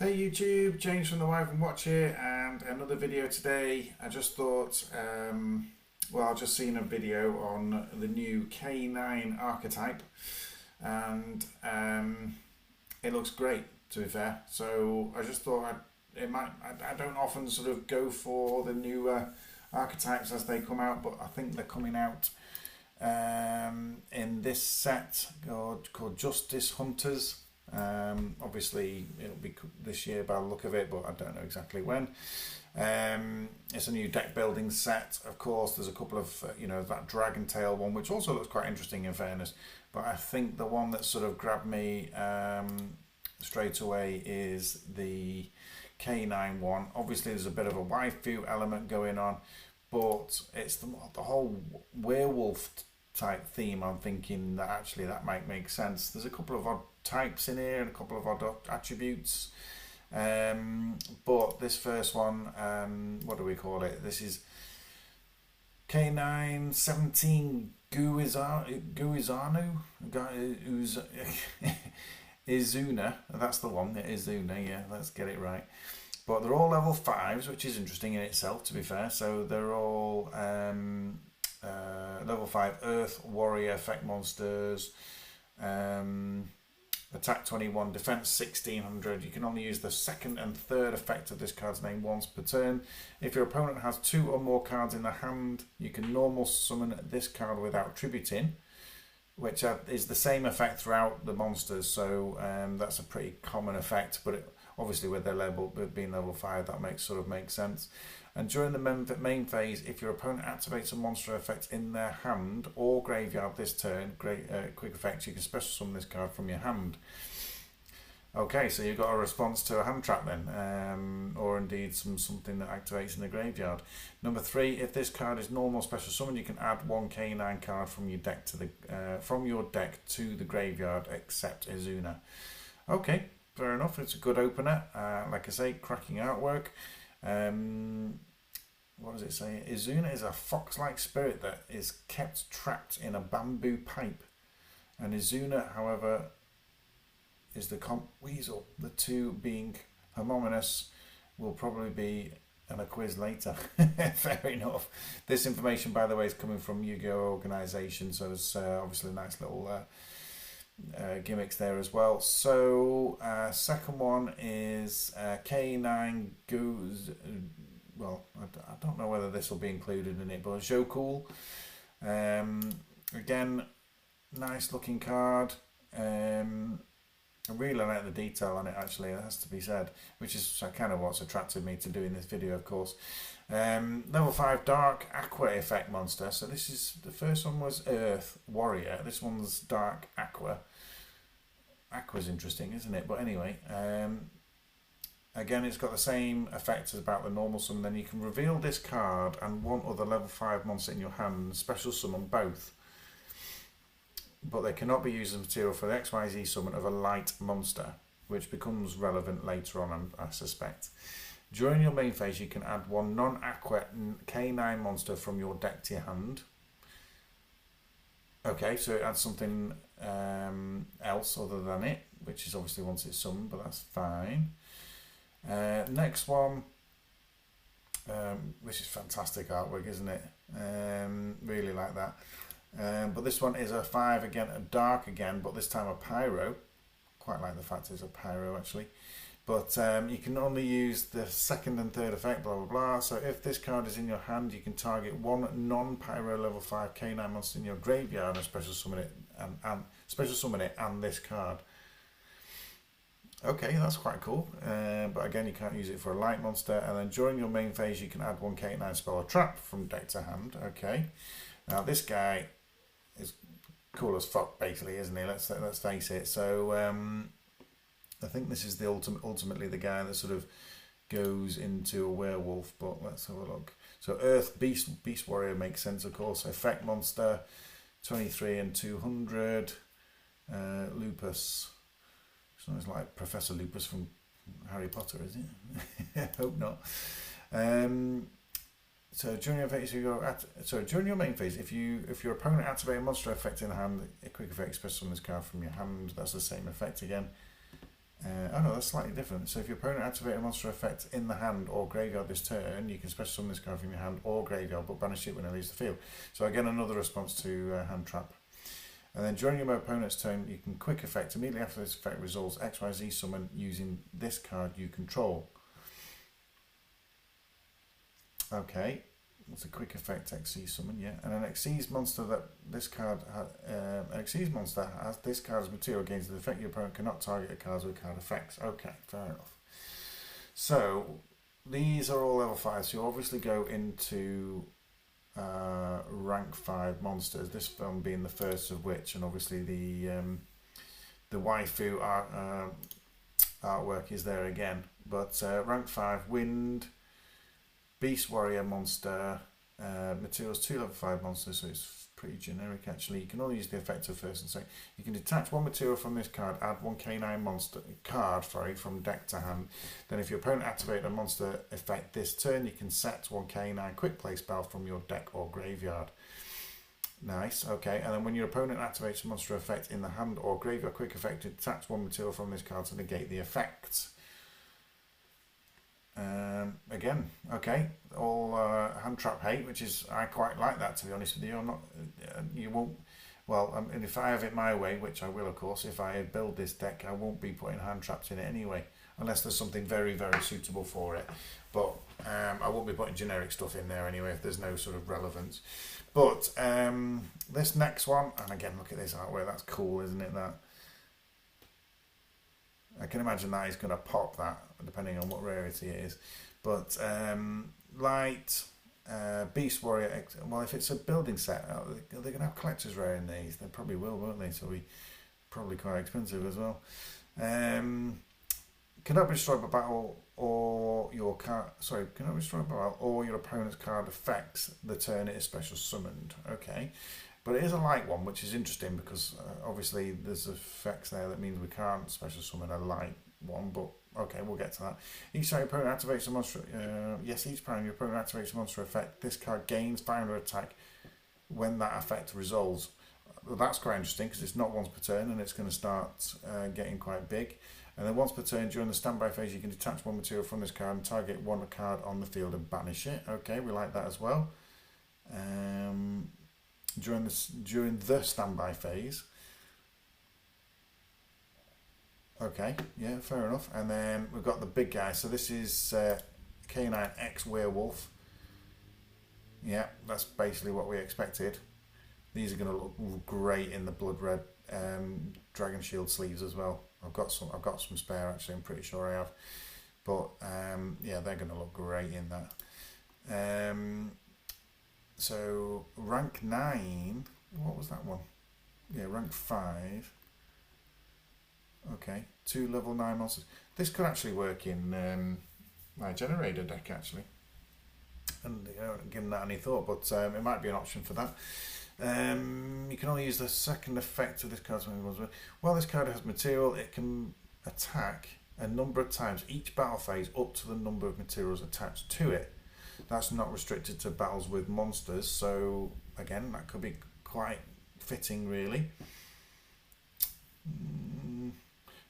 Hey YouTube, James from the Wyvern Watch here, and another video today. I just thought, I've just seen a video on the new K9 archetype, and it looks great, to be fair. So I just thought I don't often sort of go for the newer archetypes as they come out, but I think they're coming out in this set called Justice Hunters. Obviously, it'll be this year by the look of it, but I don't know exactly when. It's a new deck building set. Of course, there's a couple of, that Dragon Tail one, which also looks quite interesting in fairness. But I think the one that sort of grabbed me straight away is the K9 one. Obviously, there's a bit of a waifu element going on, but it's the whole werewolf type theme. I'm thinking that actually that might make sense. There's a couple of odd types in here and a couple of odd attributes. But this first one, what do we call it? This is K917 Guizanu? Izuna. That's the one. Izuna, yeah, let's get it right. But they're all level 5s, which is interesting in itself, to be fair. So they're all level 5 Earth Warrior effect monsters. Attack 21, defense 1600. You can only use the second and third effect of this card's name once per turn. If your opponent has 2 or more cards in their hand, you can normal summon this card without tributing, which is the same effect throughout the monsters. So that's a pretty common effect, but obviously with their level being level 5, that makes sense. And during the main phase, if your opponent activates a monster effect in their hand or graveyard this turn, quick effect, you can special summon this card from your hand. Okay, so you've got a response to a hand trap then, or indeed something that activates in the graveyard. Number 3, if this card is normal special summon, you can add 1 K9 card from your deck to the graveyard, except Izuna. Okay, fair enough. It's a good opener. Like I say, cracking artwork. What does it say? Izuna is a fox-like spirit that is kept trapped in a bamboo pipe. And Izuna, however, is the comp weasel. The two being homonymous will probably be in a quiz later. Fair enough. This information, by the way, is coming from Yu-Gi-Oh! Organization, so there's obviously nice little gimmicks there as well. So second one is K9 goes. Well, I don't know whether this will be included in it, but Zhoukul. Again, nice looking card. I really like the detail on it, actually, it has to be said, which is kind of what's attracted me to doing this video, of course. Level 5 Dark Aqua effect monster. So this is, the first one was Earth Warrior. This one's Dark Aqua. Aqua's interesting, isn't it? But anyway, again, it's got the same effect as about the normal summon. Then you can reveal this card and one other level 5 monster in your hand, special summon both. But they cannot be used as material for the XYZ summon of a light monster, which becomes relevant later on, I suspect. During your main phase, you can add 1 non-aqua K9 monster from your deck to your hand. Okay, so it adds something else other than it, which is obviously once it's summoned, but that's fine. Next one, which is fantastic artwork, isn't it? Really like that. But this one is a 5 again, a dark again, but this time a pyro. Quite like the fact it's a pyro, actually. But you can only use the second and third effect, blah blah blah. So if this card is in your hand, you can target 1 non-pyro level 5 K9 monster in your graveyard and special summon it, and this card. Okay, that's quite cool. But again, you can't use it for a light monster. And then during your main phase, you can add 1 K9 spell or trap from deck to hand. Okay. Now this guy is cool as fuck, basically, isn't he? Let's face it. So I think this is the ultimately the guy that sort of goes into a werewolf. But let's have a look. So Earth Beast Warrior makes sense, of course. Effect monster, 23 and 200. Lupus. Sounds like Professor Lupus from Harry Potter, is it? I hope not. So during your phase, during your main phase, if your opponent activates a monster effect in hand, a quick effect special summon this card from your hand. That's the same effect again. Oh no, that's slightly different. So if your opponent activates a monster effect in the hand or graveyard this turn, you can special summon this card from your hand or graveyard, but banish it when it leaves the field. So again, another response to hand trap. And then during your opponent's turn, you can quick effect. Immediately after this effect resolves, XYZ summon using this card you control. Okay, it's a quick effect XC summon, yeah. And an Xyz monster that this card Xyz monster has this card as material against the effect your opponent cannot target a card with card effects. Okay, fair enough. So these are all level 5, so you obviously go into rank 5 monsters, this film being the first of which, and obviously the waifu artwork is there again. But rank 5 wind, beast warrior monster, materials 2 level 5 monsters, so it's pretty generic actually. You can only use the effect of first and second. You can detach one material from this card, add one K9 monster card from deck to hand. Then if your opponent activates a monster effect this turn, you can set one K9 quick play spell from your deck or graveyard. Nice, okay. And then when your opponent activates a monster effect in the hand or graveyard quick effect, detach one material from this card to negate the effect. Again, okay, all hand trap hate, which is, I quite like that, to be honest with you. I'm not, you won't, well, and if I have it my way, which I will of course, if I build this deck, I won't be putting hand traps in it anyway, unless there's something very, very suitable for it. But I won't be putting generic stuff in there anyway if there's no sort of relevance. But this next one, and again, look at this artwork, that's cool, isn't it, that? I can imagine that is going to pop that, depending on what rarity it is. But light, beast warrior, well, if it's a building set, they're going to have collector's rare in these. They probably will, won't they? So be probably quite expensive as well. Cannot be destroyed by battle or your card. Sorry, cannot be destroyed by battle or your opponent's card affects the turn it is special summoned. Okay. But it is a light one, which is interesting because obviously there's effects there that means we can't special summon a light one, but okay, we'll get to that. Each time your opponent activates a monster, yes, each time your opponent activates a monster effect, this card gains founder attack when that effect resolves. Well, that's quite interesting because it's not once per turn and it's going to start getting quite big. And then once per turn during the standby phase, you can detach one material from this card and target one card on the field and banish it. Okay, we like that as well. During the standby phase. Okay, yeah, fair enough. And then we've got the big guy. So this is K9X Werewolf. Yeah, that's basically what we expected. These are going to look great in the blood red Dragon Shield sleeves as well. I've got some spare actually. I'm pretty sure I have. But yeah, they're going to look great in that. So rank 9, what was that one? Yeah, rank 5. Okay, 2 level 9 monsters. This could actually work in my generator deck actually. And I haven't given that any thought, but it might be an option for that. You can only use the second effect of this card. While this card has material, it can attack a number of times each battle phase up to the number of materials attached to it. That's not restricted to battles with monsters, so again, that could be quite fitting, really.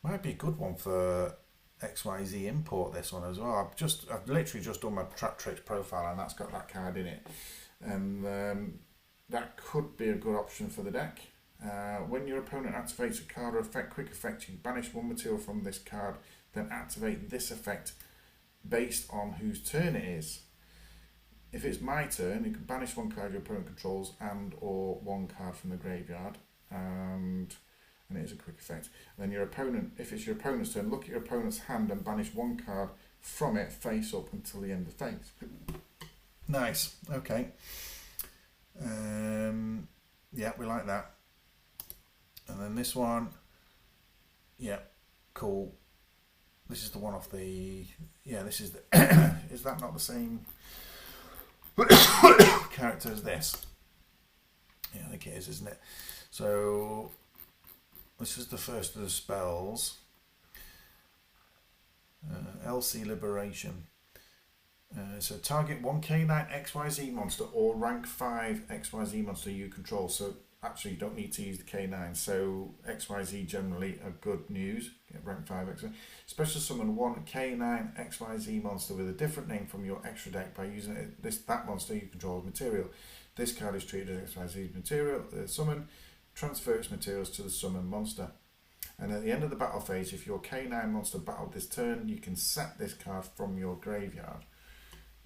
Might be a good one for XYZ import, this one as well. I've literally just done my Trap Tricks profile and that's got that card in it. And that could be a good option for the deck. When your opponent activates a card or effect, quick effect, you banish one material from this card, then activate this effect based on whose turn it is. If it's my turn, you can banish one card your opponent controls and or one card from the graveyard, and it is a quick effect. And then your opponent, if it's your opponent's turn, look at your opponent's hand and banish one card from it face up until the end of phase. Nice. Okay. Yeah, we like that. And then this one, yeah, cool. This is the one off the, yeah, this is the, is that not the same character as this? Yeah, I think it is, isn't it? So this is the first of the spells. LC Liberation. So target one K9 XYZ monster or rank 5 XYZ monster you control. So actually you don't need to use the K9. So XYZ generally are good news. Get rank 5 XYZ. Special summon one K9 XYZ monster with a different name from your extra deck by using that monster you control as material. This card is treated as XYZ material. Summon, transfer its materials to the summon monster. And at the end of the battle phase, if your K9 monster battled this turn, you can set this card from your graveyard.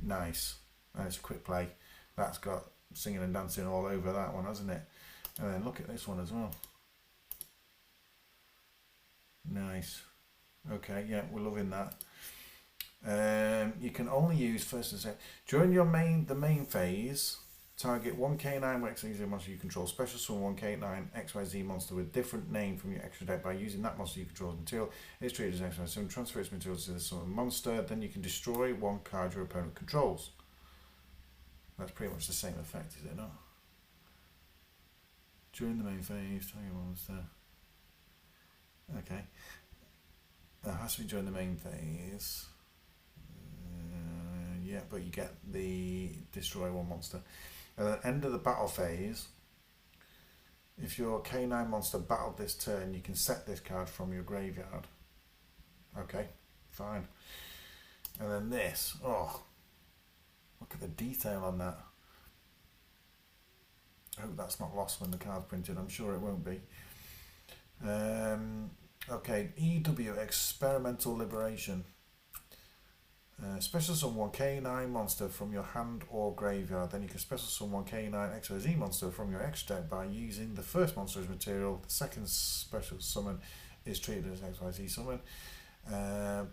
Nice. Nice quick play. That's got singing and dancing all over that one, hasn't it? And then look at this one as well. Nice. Okay, yeah, we're loving that. You can only use first and second. During the main phase, target one K9 XYZ monster you control. Special summon one K9 XYZ monster with different name from your extra deck by using that monster you control as material. It's treated as XYZ. So transfer its materials to the summon monster. Then you can destroy one card your opponent controls. That's pretty much the same effect, is it not? During the main phase, target monster. Okay. That has to be during the main phase. Yeah, but you get the destroy one monster. At the end of the battle phase, if your K9 monster battled this turn, you can set this card from your graveyard. Okay, fine. And then this, oh, look at the detail on that. I hope that's not lost when the card's printed. I'm sure it won't be. Okay, EW, Experimental Liberation. Special summon one K9 monster from your hand or graveyard. Then you can special summon one K9 XYZ monster from your extra deck by using the first monster as material. The second special summon is treated as XYZ summon.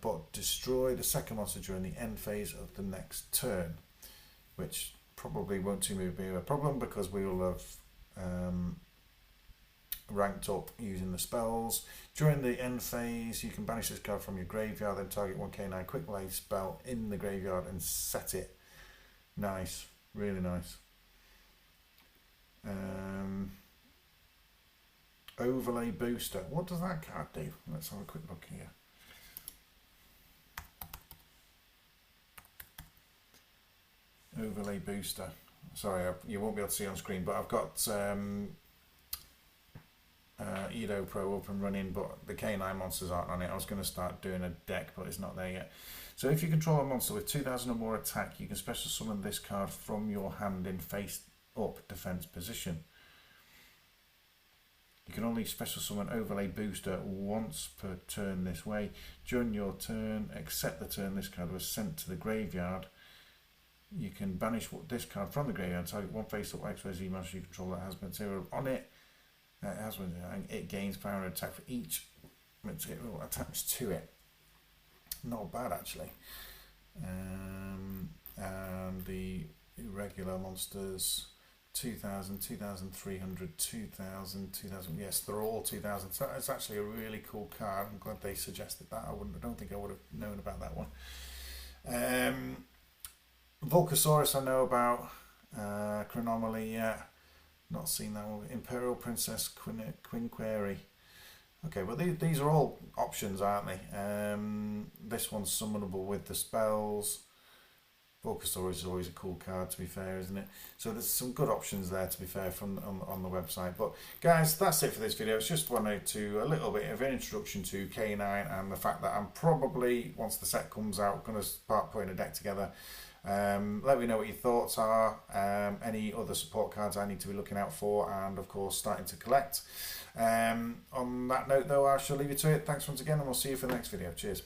But destroy the second monster during the end phase of the next turn, which probably won't be a problem because we will have ranked up using the spells. During the end phase, you can banish this card from your graveyard, then target one K9 quick play spell in the graveyard and set it. Nice, really nice. Overlay booster. What does that card do? Let's have a quick look here. Overlay booster. Sorry, you won't be able to see on screen, but I've got Edo Pro up and running, but the K9 monsters aren't on it. I was going to start doing a deck, but it's not there yet. So if you control a monster with 2000 or more attack, you can special summon this card from your hand in face up defense position. You can only special summon Overlay Booster once per turn this way. During your turn, except the turn this card was sent to the graveyard, you can banish this card from the graveyard. Target one face up XYZ monster you control that has material on it. It gains 500 attack for each material attached to it. Not bad actually. And the irregular monsters, 2000, 2300, 2000, 2000. Yes, they're all 2000. So it's actually a really cool card. I'm glad they suggested that. I don't think I would have known about that one. Volcasaurus I know about. Chronomaly, yeah. Not seen that one. Imperial Princess Quinqueri. Okay, well these are all options, aren't they? This one's summonable with the spells. Volcasaurus is always a cool card, to be fair, isn't it? So there's some good options there, to be fair, from on the website. But guys, that's it for this video. It's just wanted to a little bit of an introduction to K9 and the fact that I'm probably, once the set comes out, going to start putting a deck together. Let me know what your thoughts are, any other support cards I need to be looking out for, and of course starting to collect. On that note though, I shall leave you to it. Thanks once again, and we'll see you for the next video. Cheers.